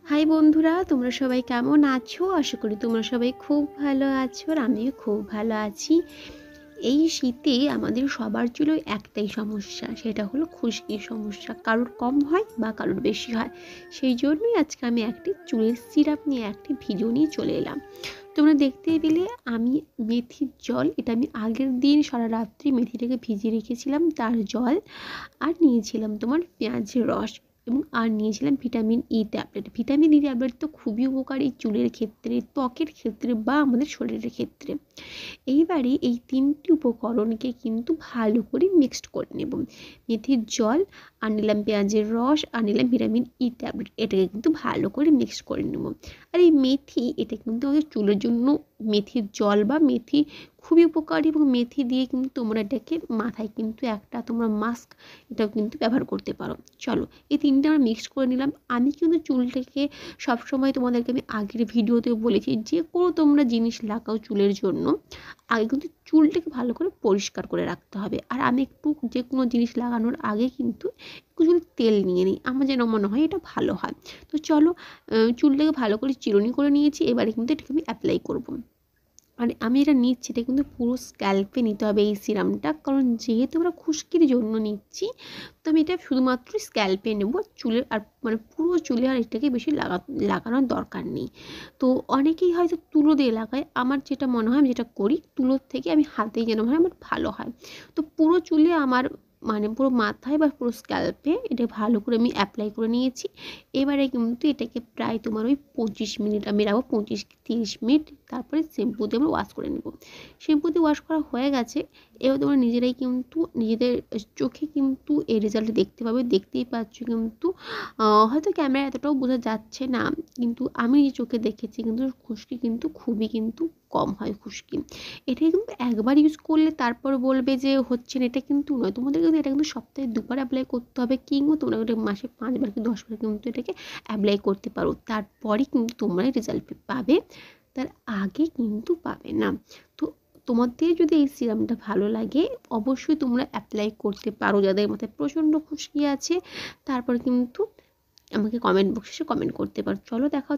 High বন্ধুরা, তোমরা সবাই কেমন আছো? আশা করি তোমরা সবাই খুব ভালো আছো আর আমিও খুব ভালো আছি। এই শীতে আমাদের সবার চুলে একটাই সমস্যা, সেটা হলো খুশকির সমস্যা। কারোর কম হয় বা কারোর বেশি হয়। সেই জন্যই আজকে আমি একটি চুলের সিরাপ নিয়ে একটি ভিডিও নিয়ে চলে এলাম। তোমরা দেখতেই পেলে আমি মেথির জল, এটা আমি আগের দিন সারা রাত্রি মেথিটাকে ভিজিয়ে রেখেছিলাম, তার জল আর নিয়েছিলাম তোমার পেঁয়াজের রস এবং আর নিয়েছিলাম vitamin E tablet. Vitamin E tablet তো খুবই উপকারী চুলের ক্ষেত্রে, ত্বকের ক্ষেত্রে বা আমাদের শরীরের ক্ষেত্রে। এইবারে এই তিনটি উপকরণকে কিন্তু ভালো করে মিক্সড করে নেব। মেথির জল আর নিলাম পেঁয়াজের রস আর নিলাম ভিটামিন ই ট্যাবলেট, এটাকে কিন্তু ভালো করে মিক্সড করে নেব। আর এই মেথি, এটা কিন্তু আমাদের চুলের জন্য মেথির জল বা মেথি খুবই উপকারী এবং মেথি দিয়ে কিন্তু তোমরা এটাকে মাথায় কিন্তু একটা তোমরা মাস্ক এটাও কিন্তু ব্যবহার করতে পারো। চলো এই তিনটে আমরা মিক্স করে নিলাম। আমি কিন্তু চুলটাকে সবসময় তোমাদেরকে আমি আগের ভিডিওতেও বলেছি, যে কোনো তোমরা জিনিস লাগাও চুলের জন্য আগে কিন্তু চুলটাকে ভালো করে পরিষ্কার করে রাখতে হবে। আর আমি একটু যে কোনো জিনিস লাগানোর আগে কিন্তু একটু যদি তেল নিয়ে নিই, আমার যেন মনে হয় এটা ভালো হয়। তো চলো, চুলটাকে ভালো করে চিরুনি করে নিয়েছি, এবারে কিন্তু এটাকে আমি অ্যাপ্লাই করবো। আর আমি এটা নিচ্ছি, এটা কিন্তু পুরো স্ক্যাল্পে নিতে হবে এই সিরামটা, কারণ যেহেতু আমরা খুশকির জন্য নিচ্ছি, তো আমি এটা শুধুমাত্র স্ক্যাল্পে নেব। চুলের আর মানে পুরো চুলে আর এটাকে বেশি লাগানোর দরকার নেই। তো অনেকেই হয়তো তুলো দিয়ে লাগায়, আমার যেটা মনে হয়, আমি যেটা করি, তুলোর থেকে আমি হাতেই যেন হয় আমার ভালো হয়। তো পুরো চুলে আমার মানে পুরো মাথায় বা পুরো স্ক্যাল্পে এটা ভালো করে আমি অ্যাপ্লাই করে নিয়েছি। এবারে কিন্তু এটাকে প্রায় তোমার ওই 25 মিনিট আমি রাখবো, 25-30 মিনিট। তারপরে শ্যাম্পু দিয়ে আমরা ওয়াশ করে নেব। শ্যাম্পু দিয়ে ওয়াশ করা হয়ে গেছে। এবার তোমরা নিজেরাই কিন্তু নিজেদের চোখে কিন্তু এই রেজাল্ট দেখতে পাবে। দেখতেই পাচ্ছ কিন্তু হয়তো ক্যামেরা এতটাও বোঝা যাচ্ছে না, কিন্তু আমি যে চোখে দেখেছি কিন্তু খুশকি কিন্তু খুবই কিন্তু কম হয় খুশকি। এটা কিন্তু একবার ইউজ করলে তারপর বলবে যে হচ্ছে না, এটা কিন্তু নয়। তোমাদের কিন্তু এটা কিন্তু সপ্তাহে 2বার অ্যাপ্লাই করতে হবে, কিংবা তোমরা এটা মাসে 5বার কি 10বার কিন্তু এটাকে অ্যাপ্লাই করতে পারো। তারপরে কিন্তু তোমরা রেজাল্ট পাবে, তার আগে কিন্তু পাবে না। তো তোমাদের যদি এই সিরামটা ভালো লাগে, অবশ্যই তোমরা অ্যাপ্লাই করতে পারো যাদের মাথায় প্রচণ্ড খুশকি আছে। তারপর কিন্তু আমাকে কমেন্ট বক্সে কমেন্ট করতে পারো। চলো দেখা